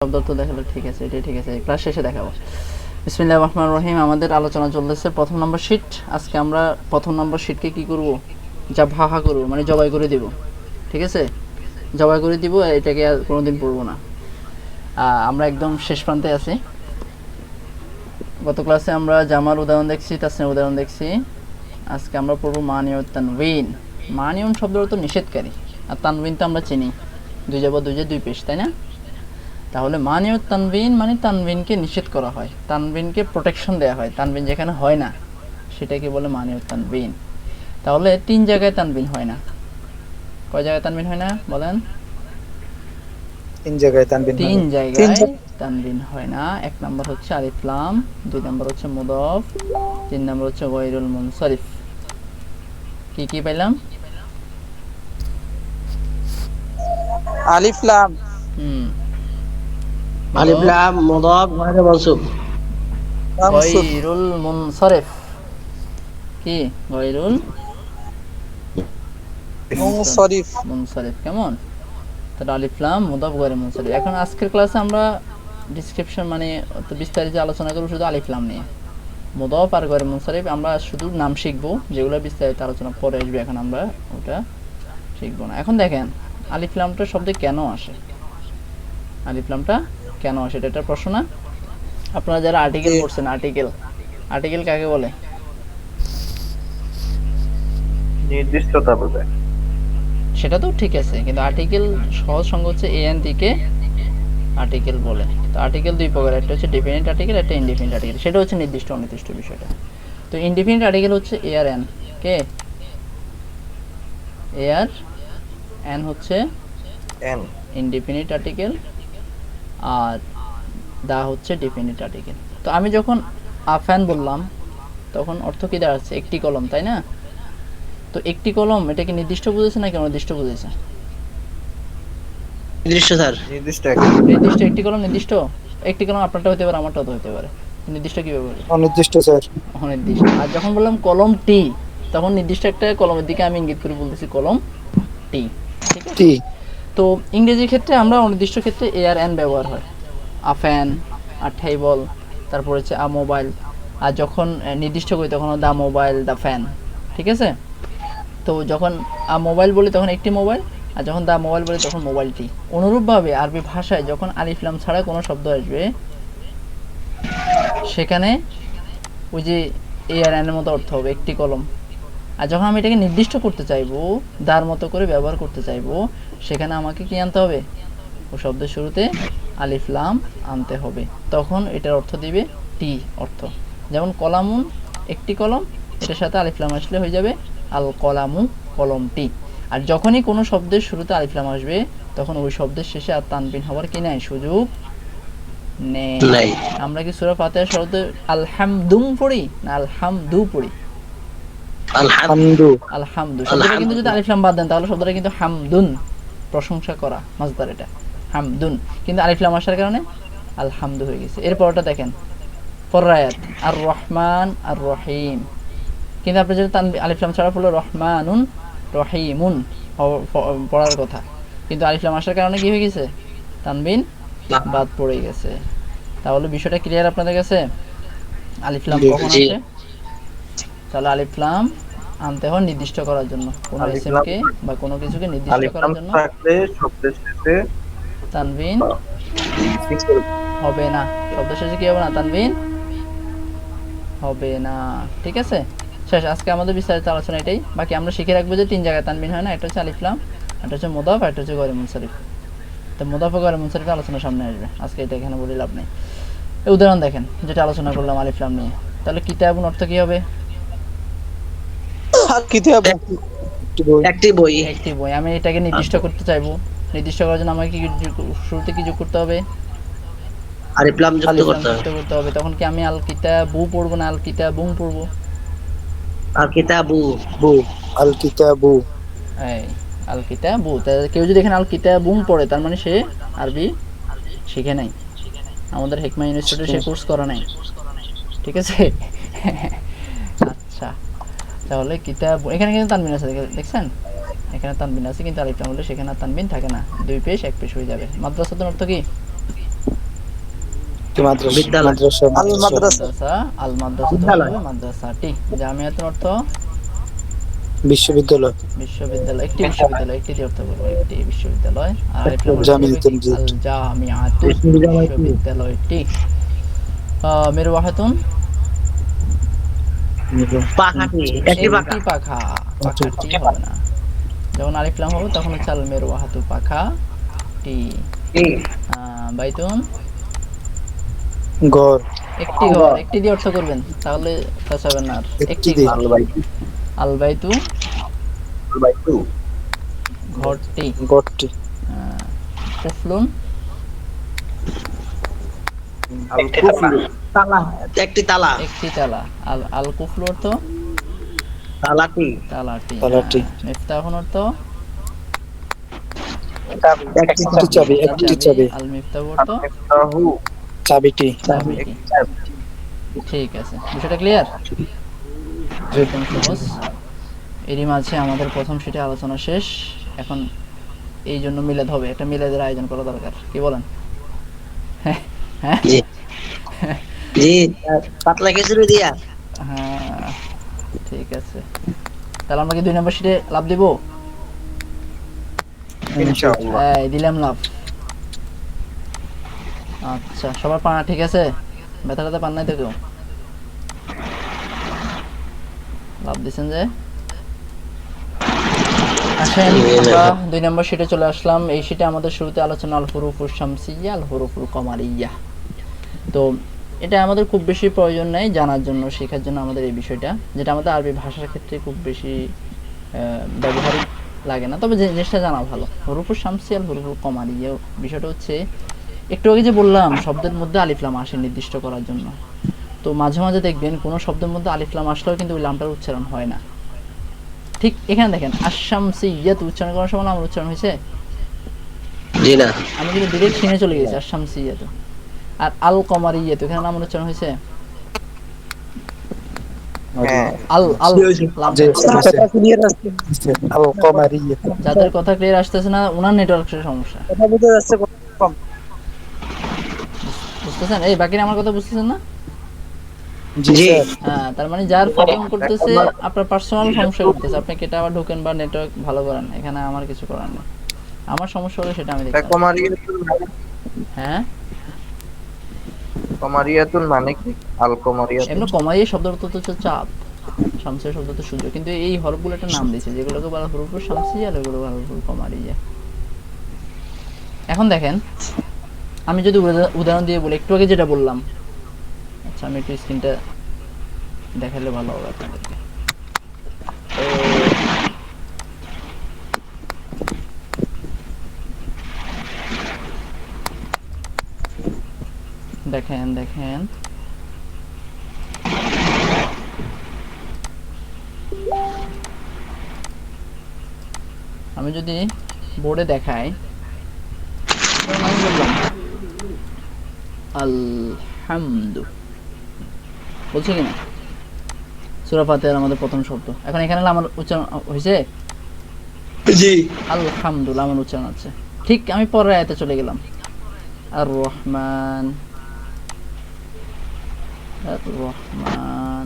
শব্দ তো দেখালো, ঠিক আছে, এটাই ঠিক আছে, ক্লাস শেষে দেখাবো। বিসমিল্লাহির রহমানির রহিম। আমাদের আলোচনা চলতেছে প্রথম নম্বর শিট। আজকে আমরা প্রথম নম্বর শিটকে কি করব, যা ভাহা করব, মানে জবাই করে দিব। ঠিক আছে, জবাই করে দিব, এটাকে আর কোনোদিন পড়বো না। আমরা একদম শেষ প্রান্তে আছি। গত ক্লাসে আমরা জামার উদাহরণ দেখছি, তাসনিয়ার উদাহরণ দেখছি। আজকে আমরা পড়বো মানিউ তানবিন। মানিউন শব্দের অর্থ নিষেধকারী, আর তানবিন তো আমরা চিনি, দুই জাবা দুই যে দুই পেশ, তাই না? তাহলে মানিউ তানবিন মানে তানবিনকে নিষেধ করা হয়, তানবিনকে প্রোটেকশন দেওয়া হয়, তানবিন যেখানে হয় না সেটাকে বলে মানিউ তানবিন। তাহলে তিন জায়গায় তানবিন হয় না, কয় জায়গায় তানবিন হয় না বলেন? তিন জায়গায় তানবিন হয় তিন না। জায়গায় তানবিন হয় না। এক নম্বর হচ্ছে আলিফ লাম, দুই নম্বর হচ্ছে মুদাফ, তিন নম্বর হচ্ছে গায়রুল মুনসারিফ। কি কি পাইলাম? আলিফ লাম, আলিফ লাম মুদাফ গায়রু মানসুব। মানসুব, গায়রুল মুনসারিফ। কি গায়রুল মুনসারিফ। মুনসারিফ কেমন? তাহলে আলিফ লাম মুদাফ গায়রুল মুনসারিফ। এখন আজকের ক্লাসে আমরা ডিসক্রিপশন মানে বিস্তারিত আলোচনা করব শুধু আলিফ লাম নিয়ে। মুদাফ আর গায়রুল মুনসারিফ আমরা শুধু নাম শিখবো, যেগুলো বিস্তারিত আলোচনা পরে আসবে, এখন আমরা ওটা শিখবো না। এখন দেখেন আলিফ লামটা শব্দে কেন আসে, আলিফ লামটা কেন আসে, এটা একটা প্রশ্ন না? আপনারা যারা আর্টিকেল পড়ছেন, আর্টিকেল কাকে বলে? নির্দিষ্টতা বোঝায়। সেটা তো ঠিক আছে, কিন্তু আর্টিকেল সহজ সঙ্গ হচ্ছে এ এন দিকে আর্টিকেল বলে। তো আর্টিকেল দুই প্রকার, একটা হচ্ছে ডিফিনিট আর্টিকেল, একটা ইনডিফিনিট আর্টিকেল। সেটা হচ্ছে নির্দিষ্ট অনির্দিষ্ট বিষয়টা। তো ইনডিফিনিট আর্টিকেল হচ্ছে এ আর এন। কে? এ আর এন হচ্ছে এন ইনডিফিনিট আর্টিকেল, আর দা হচ্ছে ডিফিনিট আর্টিকেল। তো আমি যখন আফ্যান বললাম তখন অর্থ কি দাঁড়াচ্ছে? একটি কলম, তাই না? তো একটি কলম এটা কি নির্দিষ্ট বুঝেছে নাকি অনির্দিষ্ট বুঝেছে? নির্দিষ্ট স্যার। নির্দিষ্ট নির্দিষ্ট, একটি কলম নির্দিষ্ট। একটি কলম আপনারটা হতে পারে, আমারটাও তো হতে পারে। নির্দিষ্ট কিভাবে বলি? অনির্দিষ্ট স্যার। অনির্দিষ্ট। আর যখন বললাম কলম টি, তখন নির্দিষ্ট একটা কলমের দিকে আমি ইঙ্গিত করে বলতেছি কলম টি। ঠিক আছে। টি। তো ইংরেজির ক্ষেত্রে আমরা অনির্দিষ্ট ক্ষেত্রে এ আর এন ব্যবহার হয়। আ ফ্যান, আ টেবল, তারপর হচ্ছে আ মোবাইল। আর যখন নির্দিষ্ট করি তখন দা মোবাইল, দা ফ্যান। ঠিক আছে। তো যখন আ মোবাইল বলি তখন একটি মোবাইল, আর যখন দা মোবাইল বলি তখন মোবাইলটি। অনুরূপভাবে আরবি ভাষায় যখন আলিফ লাম ছাড়া কোনো শব্দ আসবে সেখানে ওই যে এ আর এনের মতো অর্থ হবে, একটি কলম। আর যখন আমি এটাকে নির্দিষ্ট করতে চাইবো, দার মতো করে ব্যবহার করতে চাইবো, সেখানে আমাকে কি আনতে হবে? ও শব্দের শুরুতে আলিফ লাম আনতে হবে। তখন এটার অর্থ দিবে টি অর্থ। যেমন কলামুন, একটি কলম, এটার সাথে আলিফ লাম আসলে হয়ে যাবে আল কলামু, কলমটি। আর যখনই কোনো শব্দের শুরুতে আলিফ লাম আসবে তখন ওই শব্দের শেষে আর তানবিন হওয়ার কি নাই, সুযোগ নেই। আমরা কি সূরা ফাতিহার শুরুতে আলহামদুম পড়ি না আলহামদু পড়ি? আলহামদু। আলহামদু শব্দটা কিন্তু যদি আলিফ লাম বাদ দেন তাহলে শব্দটা কিন্তু হামদুন, প্রশংসা করা, মাসদার এটা হামদুন। কিন্তু আলিফ লাম আসার কারণে আলহামদু হয়ে গেছে। এরপরটা দেখেন, পরায়াত আর রহমান আর রহিম। কিন্তু আপনি যদি আলিফ লাম ছাড়া পড়লে রহমানুন রহিমুন পড়ার কথা, কিন্তু আলিফ লাম আসার কারণে কি হয়ে গেছে? তানবিন বাদ পড়ে গেছে। তাহলে বিষয়টা ক্লিয়ার আপনাদের কাছে? আলিফ লাম কখন আসে? তাহলে আলিফ লাম আনতে হয় নির্দিষ্ট করার জন্য, কোনো ইসিমকে বা কোনো কিছুকে নির্দিষ্ট করার জন্য থাকলে শব্দের শেষে তানবিন হবে না। শব্দের শেষে কি হবে না? তানবিন হবে না। ঠিক আছে, শেষ। আজকে আমাদের বিস্তারিত আলোচনা এটাই। বাকি আমরা শিখে রাখবো যে তিন জায়গায় তানবিন হয় না, একটা হচ্ছে আলিফ লাম, একটা হচ্ছে মুদাফ, একটা হচ্ছে গায়রুল মুনসারিফ। তো মুদাফ ও গায়রুল মুনসারিফের আলোচনা সামনে আসবে, আজকে এটা এখানে বলে লাভ নেই। এই উদাহরণ দেখেন যেটা আলোচনা করলাম আলিফ লাম নিয়ে। তাহলে কিতাবুন অর্থ কি হবে? কিতাব, একটি বই। একটি বই। আমি এটাকে নির্দিষ্ট করতে চাইবো, নির্দিষ্ট করার জন্য আমাকে শুরুতে কি যোগ করতে হবে? আলিফ লাম যুক্ত আলিফ লাম করতে যুক্ত হবে। করতে হবে। তখন কি আমি আল কিতাবু পড়বো না আল কিতাবুম পড়বো? আর কিতাবু। বু, আল কিতাবু। এই আল কিতাবু। কেউ যদি এখানে আল কিতাবুম পড়ে তার মানে সে আরবি শিখে নাই, আমাদের হিকমা ইনস্টিটিউটে সে কোর্স করা নাই। ঠিক আছে। আচ্ছা, তাহলে কিতাব, এখানে কিন্তু তানবিন আছে দেখছেন, এখানে তানবিন আছে, কিন্তু আলিফ লাম হলে সেখানে তানবিন থাকে না, দুই পেশ এক পেশ হয়ে যাবে। মাদ্রাসাতুন অর্থ কি? কি মাদ্রাসা বিদ্যালয়। মাদ্রাসা আল মাদ্রাসা। মাদ্রাসা, আল মাদ্রাসা তো বিদ্যালয়। হবে মাদ্রাসাটি। জামিয়াতুন অর্থ বিশ্ববিদ্যালয় বিশ্ববিদ্যালয়, একটি বিশ্ববিদ্যালয়, একটি দিয়ে অর্থ করবো, একটি বিশ্ববিদ্যালয়। আর আলিফ লাম অর্থ হবে জামিয়াতুন কি? আল জামিআতু, বিশ্ববিদ্যালয়টি। বিশ্ববিদ্যালয়টি। মিরওয়াহাতুন পাখাটি, একটি পাখা। একটি পাখা, পাখাটি হবে না। যখন আলিফ লাম হবে তখন হচ্ছে আল মিরওয়াহাতু, পাখাটি। বাইতুন ঘর একটি ঘর, একটি দিয়ে অর্থ করবেন তাহলে ফেসাবেন না আর। একটি দিয়ে। ঘর। আল বাইতু ঘরটি। ঘরটি কুফলুন তালা, একটি তালা। একটি তালা। আল আল কুফলু অর্থ তালাটি। তালাটি। তালাটি। মিফতাহুন অর্থ একটি একটি চাবি একটি চাবি আল মিফতাহু অর্থ চাবিটি চাবিটি। ঠিক আছে, বিষয়টা ক্লিয়ার? একদম সহজ। এরই মাঝে আমাদের প্রথম শিটে আলোচনা শেষ। এখন এই জন্য মিলাদ হবে, একটা মিলাদের আয়োজন করা দরকার, কি বলেন? হ্যাঁ হ্যাঁ জি জি, পাতলা খিচুড়ি দিয়া। হ্যাঁ, ঠিক আছে। তাহলে আমরা কি 2 নম্বর শিটে লাভ দিব? ইনশাআল্লাহ। এই দিলাম লাভ। আচ্ছা, সবার পানা ঠিক আছে? ব্যথা ট্যাথা পান নাই তো কেউ? লাভ দিচ্ছেন যে? আসেন আমরা 2 নম্বর শিটে চলে আসলাম। এই শিটে আমাদের শুরুতে আলোচনা আল হুরুফুস শামসিয়্যা, আল হুরুফুল কমারিয়্যা। তো এটা আমাদের খুব বেশি প্রয়োজন নেই জানার জন্য, শেখার জন্য আমাদের এই বিষয়টা, যেটা আমাদের আরবি ভাষার ক্ষেত্রে খুব বেশি ব্যবহারিক লাগে না, তবে যে জিনিসটা জানা ভালো। হুরুফুস শামসিয়্যা, আল হুরুফুল কমারিয়্যা বিষয়টা হচ্ছে, একটু আগে যে বললাম শব্দের মধ্যে আলিফ লাম আসে নির্দিষ্ট করার জন্য। তো মাঝে মাঝে দেখবেন কোনো শব্দের মধ্যে আলিফ লাম আসলেও কিন্তু ওই লামটার উচ্চারণ হয় না। ঠিক এখানে দেখেন আশ-শামসিয়্যাতু উচ্চারণ করার সময় আমার উচ্চারণ হয়েছে? জি না। আমি কিন্তু ডিরেক্ট শিনে চলে গেছি আশ-শামসিয়্যাতু। আর আল কমারিয়্যাতু এখানে নাম উচ্চারণ হয়েছে? হ্যাঁ। আল আল লাম। আল কমারিয়া যাদের কথা ক্লিয়ার আসতেছে না ওনার নেটওয়ার্কের সমস্যা, কথা বলতে যাচ্ছে কম। বুঝতেছেন? এই বাকিরা আমার কথা বুঝতেছেন না? জি জি। স্যার হ্যাঁ, তার মানে যার প্রবলেম করতেছে আপনার পার্সোনাল সমস্যা করতেছে, আপনি কেটে আবার ঢোকেন বা নেটওয়ার্ক ভালো করেন, এখানে আমার কিছু করার নেই। আমার সমস্যা হলে সেটা আমি দেখতাম। হ্যাঁ, কমারিয়াতুন মানে কি? আল কমারিয়াতুন এমনি কমাইয়ে শব্দের অর্থ হচ্ছে চাঁদ, শামসিয়া শব্দ তো সূর্য, কিন্তু এই হরফগুলো একটা নাম দিয়েছে যেগুলোকে বলা হরফ শামসিয়া আর এগুলো বলা হরফ কমারিয়া। এখন দেখেন, আমি যদি উদাহরণ দিয়ে বলি, একটু আগে যেটা বললাম, আচ্ছা আমি একটু স্ক্রিনটা দেখালে ভালো হবে আপনাদেরকে। দেখেন দেখেন, আমি যদি বোর্ডে দেখাই, আমি বললাম আলহামদু, বলছে কিনা? সূরা ফাতিহার আমাদের প্রথম শব্দ। এখন এখানে আমার উচ্চারণ হয়েছে জি। আলহামদুলিল্লাহ, আমার উচ্চারণ আছে। ঠিক আমি পরের আয়াতে চলে গেলাম, আর রহমান, আর রহমান।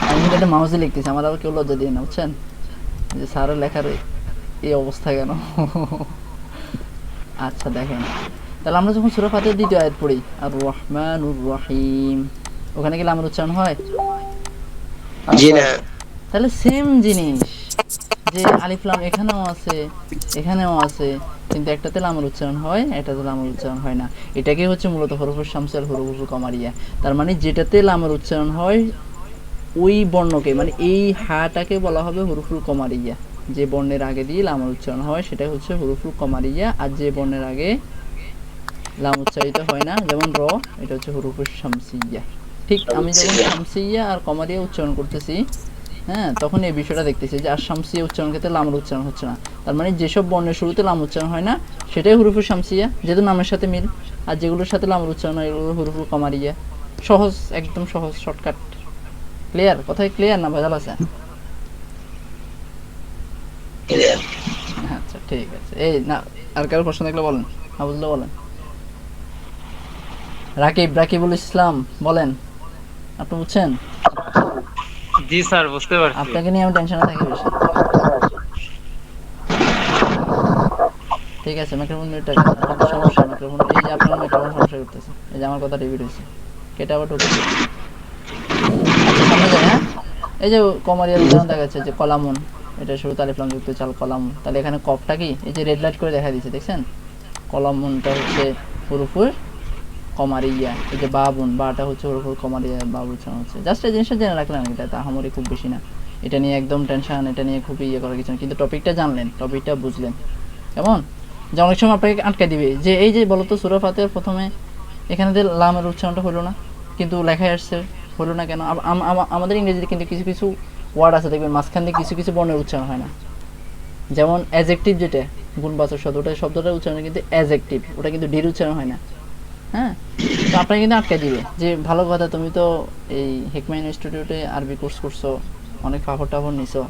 আমি কিন্তু একটা মাউসে লিখতেছি, আমার আবার কেউ লজ্জা দিয়ে না, বুঝছেন যে স্যারের লেখার এই অবস্থা কেন? আচ্ছা দেখেন, তাহলে আমরা যখন সূরা ফাতিহার দ্বিতীয় আয়াত পড়ি, আর রহমানুর রহিম, ওখানে গেলে আমার উচ্চারণ হয়? জি না। তাহলে সেম জিনিস, যে আলিফ লাম এখানেও আছে এখানেও আছে, কিন্তু একটাতে লামের উচ্চারণ হয়, একটাতে লামের উচ্চারণ হয় না। এটাকে হচ্ছে মূলত হরফুস শামসিয়া আল হুরুফুল কমারিয়া। তার মানে যেটাতে লামের উচ্চারণ হয় ওই বর্ণকে, মানে এই হাটাকে বলা হবে হুরুফুল কমারিয়া। যে বর্ণের আগে দিয়ে লামের উচ্চারণ হয় সেটা হচ্ছে হুরুফুল কমারিয়া, আর যে বর্ণের আগে লাম উচ্চারিত হয় না, যেমন র, এটা হচ্ছে হুরুফুস শামসিয়া। ঠিক আমি যখন শামসিয়া আর কমারিয়া উচ্চারণ করতেছি, হ্যাঁ, তখন এই বিষয়টা দেখতেছি যে আর শামসিয়া উচ্চারণ ক্ষেত্রে লামের উচ্চারণ হচ্ছে না। তার মানে যেসব বর্ণের শুরুতে লাম উচ্চারণ হয় না সেটাই হুরুফুল শামসিয়া, যেহেতু নামের সাথে মিল। আর যেগুলোর সাথে লামের উচ্চারণ হয় এগুলো হুরুফুল কমারিয়া। সহজ, একদম সহজ, শর্টকাট। ক্লিয়ার? কথাই ক্লিয়ার না ভেজাল আছে? আচ্ছা ঠিক আছে। এই না, আর কারো প্রশ্ন থাকলে বলেন, না বুঝলে বলেন। রাকিবুল ইসলাম বলেন, আপনি বুঝছেন? জি স্যার, বুঝতে পারছি। আপনাকে নিয়ে আমি টেনশনে থাকি বেশি। ঠিক আছে, মাইক্রোফোন মিউট রাখেন, আপনাদের সমস্যা মাইক্রোফোন, এই যে আপনার মাইক্রোফোন সমস্যা করতেছে, এই যে আমার কথা রিপিট হয়েছে, কেটে আবার ঢুকে। আচ্ছা সামনে যাই, হ্যাঁ। এই যে কমারিয়ার উদাহরণ দেখা যাচ্ছে যে কলামুন, এটা শুরুতে আলিফ লাম যুক্ত চাল কলামুন, তাহলে এখানে কফটা কি এই যে রেড লাইট করে দেখা দিয়েছে, দেখছেন? কলামুনটা হচ্ছে হুরুফুল কমারিয়া, এই যে বাবুন, বাটা হচ্ছে হুরুফুল কমারিয়া, বাবু উচ্চারণ হচ্ছে। জাস্ট এই জিনিসটা জেনে রাখলাম, এটা তাহামরি খুব বেশি না, এটা নিয়ে একদম টেনশন, এটা নিয়ে খুবই ইয়ে করার কিছু না, কিন্তু টপিকটা জানলেন, টপিকটা বুঝলেন, কেমন? যে অনেক সময় আপনাকে আটকে দিবে যে এই যে বলতো সূরা ফাতিহার প্রথমে এখানে যে লামের উচ্চারণটা হলো না, কিন্তু লেখায় আসছে, হলো না কেন? আমাদের ইংরেজিতে কিন্তু কিছু কিছু ওয়ার্ড আছে দেখবেন মাঝখান দিয়ে কিছু কিছু বর্ণের উচ্চারণ হয় না, যেমন অ্যাজেক্টিভ, যেটা গুণবাচক শব্দ, ওটা শব্দটার উচ্চারণ কিন্তু অ্যাজেক্টিভ, ওটা কিন্তু ডির উচ্চারণ হয় না, হ্যাঁ। তো আপনাকে কিন্তু আটকে দিবে যে ভালো কথা, তুমি তো এই হিকমা ইনস্টিটিউটে আরবি কোর্স করছো, অনেক ফাফর টাফর নিছো,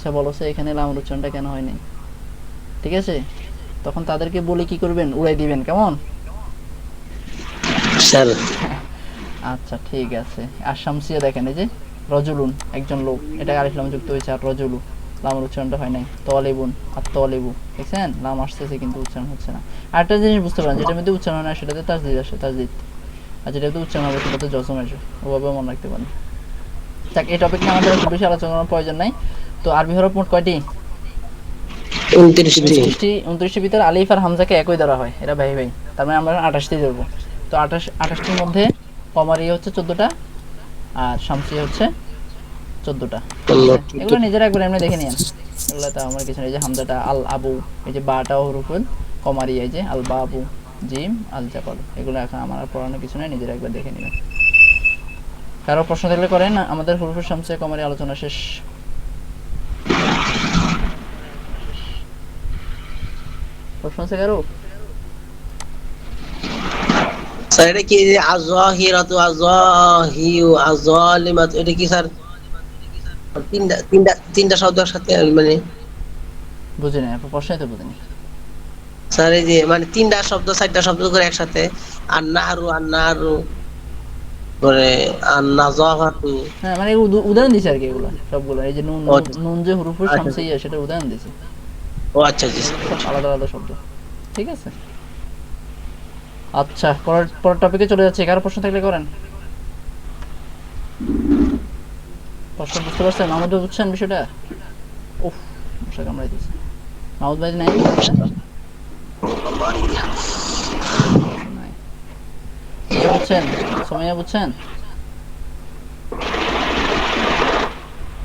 সে বলছে এখানে লামের উচ্চারণটা কেন হয়নি, ঠিক আছে? তখন তাদেরকে বলে কি করবেন, উড়াই দিবেন, কেমন? স্যার আচ্ছা ঠিক আছে। আর শামসিয়া দেখেন, এই যে রজুলুন, একজন লোক, এটা আলিফ লাম যুক্ত হয়েছে, আর রজুলু লামের উচ্চারণটা হয় নাই, তলেবুন আর তলেবু, দেখছেন লাম আসতেছে কিন্তু উচ্চারণ হচ্ছে না। আরেকটা জিনিস বুঝতে পারেন, যেটার মধ্যে উচ্চারণ হয় সেটাতে তাসদিদ আসে, তাসদিদ, আর যেটাতে উচ্চারণ হবে সেটাতে জজম আসে, ওভাবে মনে রাখতে পারেন। যাক, এই টপিক নিয়ে আমাদের খুব বেশি আলোচনা করার প্রয়োজন নাই। তো আরবি হরফ মোট কয়টি? 29টি। 29টির ভিতরে আলিফ আর হামজাকে একই ধরা হয়, এরা ভাই ভাই, তার মানে আমরা 28টি ধরবো। তো 28টির মধ্যে কমারিয়া হচ্ছে 14টা, আর শামসিয়া হচ্ছে 14টা। এগুলো নিজেরা একবার এমনি দেখে নিন, এগুলো তো আমার কিছু নেই। এই যে হামজাটা আল আবু, এই যে বাটাও হুরুফুল কমারিয়া, এই যে আল বাবু, জিম আল জাবাল, এগুলো এখন আমার আর পড়ানোর কিছু নেই, নিজেরা একবার দেখে নেবেন। কারো প্রশ্ন থাকলে করেন, আমাদের হুরুফুল শামসিয়া কমারিয়া আলোচনা শেষ। প্রশ্ন আছে কারো? স্যার এটা কি যে আযাহিরাতু আযাহিউ আযালিমাতু, এটা কি স্যার তিনটা শব্দ একসাথে মানে? বুঝিনি, আপনার প্রশ্নই তো বুঝিনি। স্যার এই যে মানে তিনটা শব্দ চারটা শব্দ করে একসাথে, আন্নারু করে আন্নাযাহাতু। হ্যাঁ মানে উদাহরণ দিছে আর কি, এগুলো সবগুলো, এই যে নুন, নুন যে হুরুফুল আচ্ছা। শামসিয়া, সেটা উদাহরণ দিছে, ও আচ্ছা জি এগুলো সব আলাদা আলাদা শব্দ, ঠিক আছে? আচ্ছা, পরের টপিকে চলে যাচ্ছে। কারো প্রশ্ন থাকলে করেন। প্রশ্ন বুঝতে পারছেন? মাহমুদ ভাই বুঝছেন বিষয়টা? উফ, মশা কামড়াই দিয়েছে। মাহমুদ ভাই নাই? নাই। বুঝছেন? সোমাইয়া বুঝছেন?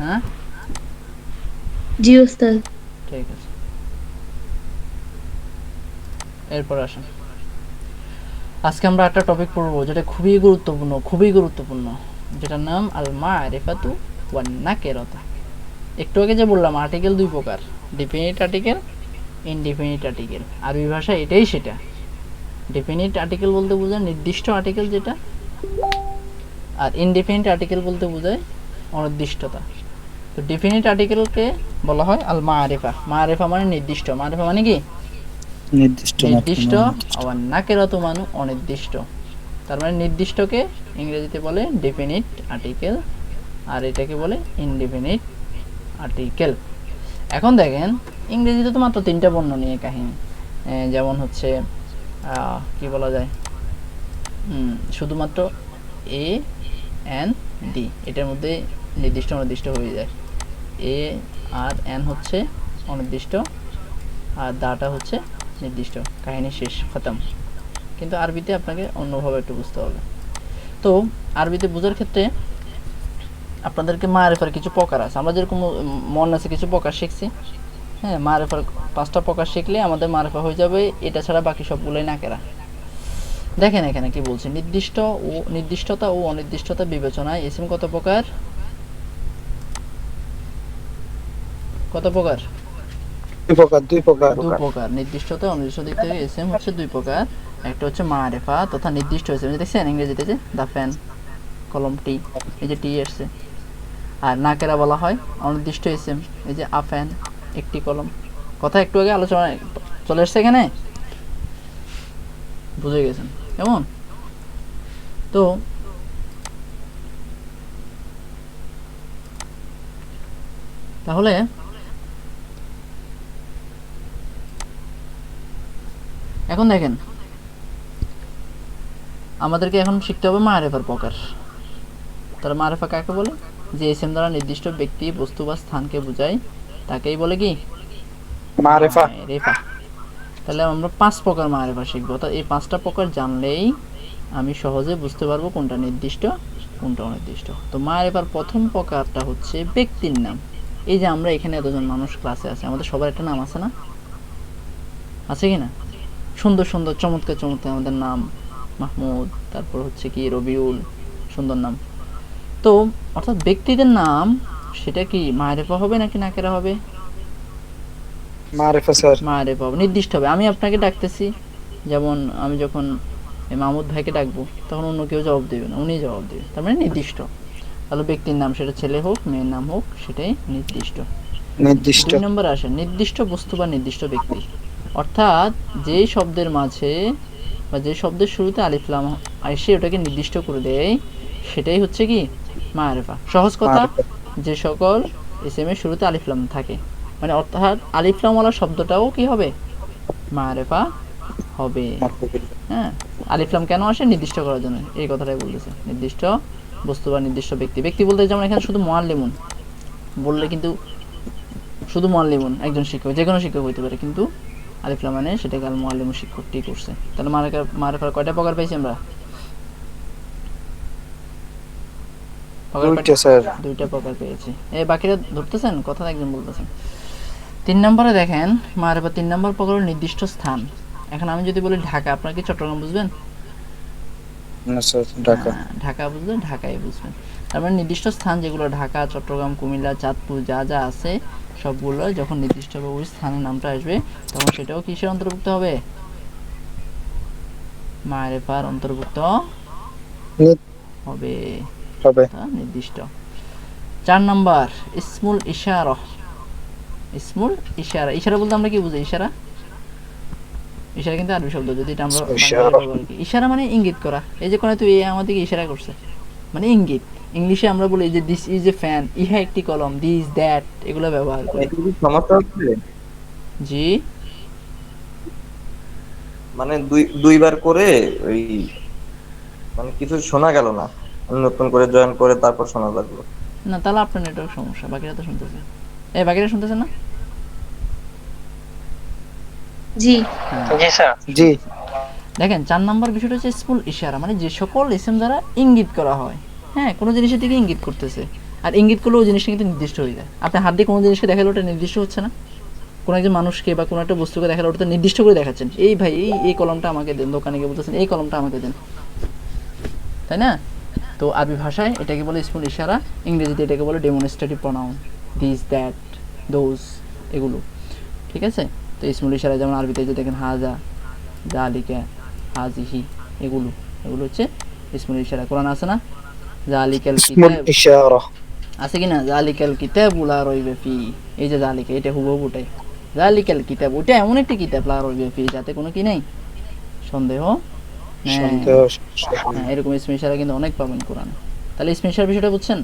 হ্যাঁ জি ওস্তাদ। ঠিক আছে, এরপর আসেন। আজকে আমরা একটা টপিক পড়বো যেটা খুবই গুরুত্বপূর্ণ, যেটার নাম আল মারিফাতু ওয়ান নাকিরাতু। একটু আগে যে বললাম আর্টিকেল দুই প্রকার, ডিফিনিট আর্টিকেল, ইনডিফিনিট আর্টিকেল। আরবি ভাষায় এটাই সেটা। ডিফিনিট আর্টিকেল বলতে বোঝায় নির্দিষ্ট আর্টিকেল যেটা, আর ইনডিফিনিট আর্টিকেল বলতে বোঝায় অনির্দিষ্টতা। তো ডিফিনিট আর্টিকেলকে বলা হয় আল মারিফা। মারিফা মানে নির্দিষ্ট, মারিফা মানে কি? নির্দিষ্ট। আবার নাকিরাতু মানে অনির্দিষ্ট। তার মানে নির্দিষ্টকে ইংরেজিতে বলে ডেফিনিট আর্টিকেল, আর এটাকে বলে ইনডিফিনিট আর্টিকেল। এখন দেখেন, ইংরেজিতে তো মাত্র 3টা বর্ণ নিয়ে কাহিনী, যেমন হচ্ছে কি বলা যায়, শুধুমাত্র এ এন ডি, এটার মধ্যে নির্দিষ্ট অনির্দিষ্ট হয়ে যায়। এ আর এন হচ্ছে অনির্দিষ্ট, আর দাটা হচ্ছে নির্দিষ্ট, কাহিনী শেষ, খতম। কিন্তু আরবিতে আপনাকে অন্যভাবে একটু বুঝতে হবে। তো আরবিতে বোঝার ক্ষেত্রে আপনাদেরকে মারিফার কিছু প্রকার আছে। আমরা যেরকম মন আছে কিছু প্রকার শিখছি, হ্যাঁ, মারিফার 5টা প্রকার শিখলে আমাদের মারিফা হয়ে যাবে। এটা ছাড়া বাকি সবগুলোই নাকেরা। দেখেন এখানে কি বলছে, নির্দিষ্টতা ও অনির্দিষ্টতা বিবেচনায় ইসিম কত প্রকার? দুই প্রকার। নির্দিষ্টতা অনির্দিষ্ট দিক থেকে ইসিম হচ্ছে 2 প্রকার। একটা হচ্ছে মারিফা তথা নির্দিষ্ট ইসিম, দেখছেন ইংরেজিতে যে দা ফ্যান, কলম টি, এই যে টি আসছে। আর নাকেরা বলা হয় অনির্দিষ্ট ইসিম, এই যে আ ফ্যান, একটি কলম। কথা একটু আগে আলোচনায় চলে এসছে, এখানে বুঝে গেছেন কেমন? তো তাহলে এখন দেখেন আমাদেরকে এখন শিখতে হবে মারিফার প্রকার। তাহলে মারিফা কাকে বলে? যে ইসম দ্বারা নির্দিষ্ট ব্যক্তি, বস্তু বা স্থানকে বোঝায় তাকেই বলে কি? মারিফা। মারিফা। তাহলে আমরা 5 প্রকার মারিফা শিখবো। অর্থাৎ এই 5টা প্রকার জানলেই আমি সহজে বুঝতে পারবো কোনটা নির্দিষ্ট কোনটা অনির্দিষ্ট। তো মারিফার প্রথম প্রকারটা হচ্ছে ব্যক্তির নাম। এই যে আমরা এখানে এতজন মানুষ ক্লাসে আছে, আমাদের সবার একটা নাম আছে না? আছে কি না? সুন্দর সুন্দর চমৎকার চমৎকার আমাদের নাম, মাহমুদ, তারপর হচ্ছে কি রবিউল, সুন্দর নাম। তো অর্থাৎ ব্যক্তিদের নাম সেটা কি মারিফা হবে নাকি নাকেরা হবে? মারিফা স্যার। মারিফা হবে, নির্দিষ্ট হবে। আমি আপনাকে ডাকতেছি, যেমন আমি যখন মাহমুদ ভাইকে ডাকবো তখন অন্য কেউ জবাব দেবে না, উনি জবাব দেবে, তার মানে নির্দিষ্ট। তাহলে ব্যক্তির নাম সেটা ছেলে হোক মেয়ের নাম হোক সেটাই নির্দিষ্ট। নির্দিষ্ট। 2 নম্বর আসে নির্দিষ্ট বস্তু বা নির্দিষ্ট ব্যক্তি। অর্থাৎ যেই শব্দের মাঝে বা যে শব্দের শুরুতে আলিফ লাম এসে ওটাকে নির্দিষ্ট করে দেয় সেটাই হচ্ছে কি মারিফা। সহজ কথা, মারিফা। যে সকল ইসম এর শুরুতে আলিফ লাম থাকে, মানে অর্থাৎ আলিফ লাম ওয়ালা শব্দটাও কি হবে? মারিফা হবে। হ্যাঁ, আলিফ লাম কেন আসে? নির্দিষ্ট করার জন্য, এই কথাটাই বলতেছে। নির্দিষ্ট বস্তু বা নির্দিষ্ট ব্যক্তি। ব্যক্তি বলতে যেমন এখানে শুধু মুআল্লিমুন বললে কিন্তু শুধু মুআল্লিমুন একজন শিক্ষক, যে কোনো শিক্ষক হইতে পারে, কিন্তু আলিফ লাম মানে সেটাকে আল মুআল্লিমু শিক্ষকটি করছে। তাহলে মারিফার কয়টা প্রকার পাইছি আমরা? দুইটা স্যার। 2টা প্রকার পেয়েছি। এই বাকিরা ধরতেছেন, কথা একজন বলতেছেন। 3 নম্বরে দেখেন মারিফা 3 নম্বর প্রকার হলো নির্দিষ্ট স্থান। এখন আমি যদি বলি ঢাকা, আপনারা কি চট্টগ্রাম বুঝবেন? না স্যার, ঢাকা। ঢাকা বুঝলে ঢাকাই বুঝবেন। তার মানে নির্দিষ্ট স্থান যেগুলো ঢাকা, চট্টগ্রাম, কুমিল্লা, চাঁদপুর যা যা আছে সবগুলো যখন নির্দিষ্টভাবে ওই স্থানের নামটা আসবে তখন সেটাও কিসের অন্তর্ভুক্ত হবে? মারিফার অন্তর্ভুক্ত হবে। নির্দিষ্ট। 4 নম্বর ইসমুল ইশারা। ইসমুল ইশারা, ইশারা বলতে আমরা কি বুঝি? ইশারা ইশারা কিন্তু আরবি শব্দ, যদি এটা আমরা ইশারা মানে ইঙ্গিত করা। এই যে কোন তুই আমাদেরকে ইশারা করছে মানে ইঙ্গিত। ইংলিশে আমরা বলি যে দিস ইজ এ ফ্যান, ইহা একটি কলম, দিস দ্যাট, এগুলো ব্যবহার করি। সমস্যা হচ্ছে জি, মানে দুইবার করে ওই মানে কিছু শোনা গেল না, আমি নতুন করে জয়েন করে তারপর শোনা লাগলো। না তাহলে আপনার নেটওয়ার্ক সমস্যা, বাকিরা তো শুনতেছে। এই বাকিরা শুনতেছেন না? জি জি স্যার। জি। দেখেন 4 নম্বর বিষয়টা হচ্ছে ইসমুল ইশারা, মানে যে সকল ইসম দ্বারা ইঙ্গিত করা হয়। হ্যাঁ, কোনো জিনিসের দিকে ইঙ্গিত করতেছে, আর ইঙ্গিত করলে ওই জিনিসটা কিন্তু নির্দিষ্ট হয়ে যায়। আপনি হাত দিয়ে কোনো জিনিসকে দেখালে ওটা নির্দিষ্ট হচ্ছে না? কোনো একজন মানুষকে বা কোনো একটা বস্তুকে দেখালে ওটা তো নির্দিষ্ট করে দেখাচ্ছেন, এই ভাই এই কলমটা আমাকে দেন, দোকানে গিয়ে বলতেছেন এই কলমটা আমাকে দেন, তাই না? তো আরবি ভাষায় এটাকে বলে ইসমুল ইশারা, ইংরেজিতে এটাকে বলে demonstrative pronoun, this that those, এগুলো। ঠিক আছে? তো ইসমুল ইশারা যেমন আরবিতে যে দেখেন হাজা, জালিকা, হাজিহি, এগুলো হচ্ছে ইসমুল ইশারা। কোরআন আছে না জালিকাল ইসমুল কিতাব, ইশারা আছে কি না? জালিকাল কিতাবু লা রাইবা ফি, এই যে জালিকা এটা হুবহু ওটাই। জালিকাল কিতাব, ওটা এমন একটি কিতাব লা রাইবা ফি, যাতে কোনো কি নেই, সন্দেহ নেই। হ্যাঁ, এরকম ইসমুল ইশারা কিন্তু অনেক পাবেন কোরআনে। তাহলে ইসমুল ইশারার বিষয়টা বুঝছেন,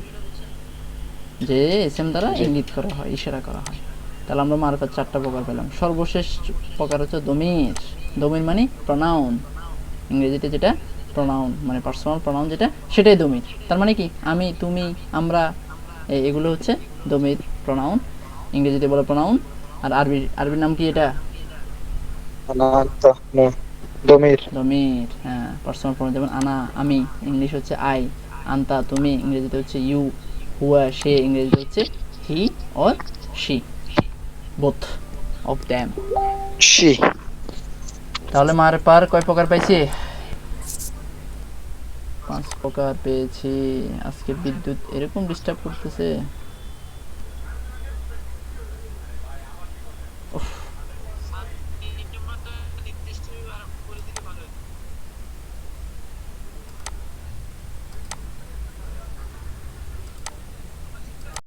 যে ইসম দ্বারা ইঙ্গিত করা হয়, ইশারা করা হয়। তাহলে আমরা মারিফার 4টা প্রকার পেলাম। সর্বশেষ প্রকার হচ্ছে দমির। দমির মানে প্রনাউন, ইংরেজিতে যেটা প্রনাউন মানে পার্সোনাল প্রনাউন যেটা, সেটাই দমির। তার মানে কি আমি, তুমি, আমরা, এগুলো হচ্ছে দমির প্রনাউন, ইংরেজিতে বলে প্রনাউন। আর আরবির নাম কি এটা? দমির। দমির। হ্যাঁ, পার্সোনাল প্রনাউন, যেমন আনা আমি, ইংলিশ হচ্ছে আই, আন্তা তুমি, ইংরেজিতে হচ্ছে ইউ, হুয়া সে, ইংরেজিতে হচ্ছে he or she, both of them. She. তাহলে মারিফার কয় প্রকার পাইছি? 5 প্রকার পেয়েছি। আজকে বিদ্যুৎ এরকম ডিস্টার্ব করতেছে। উফ।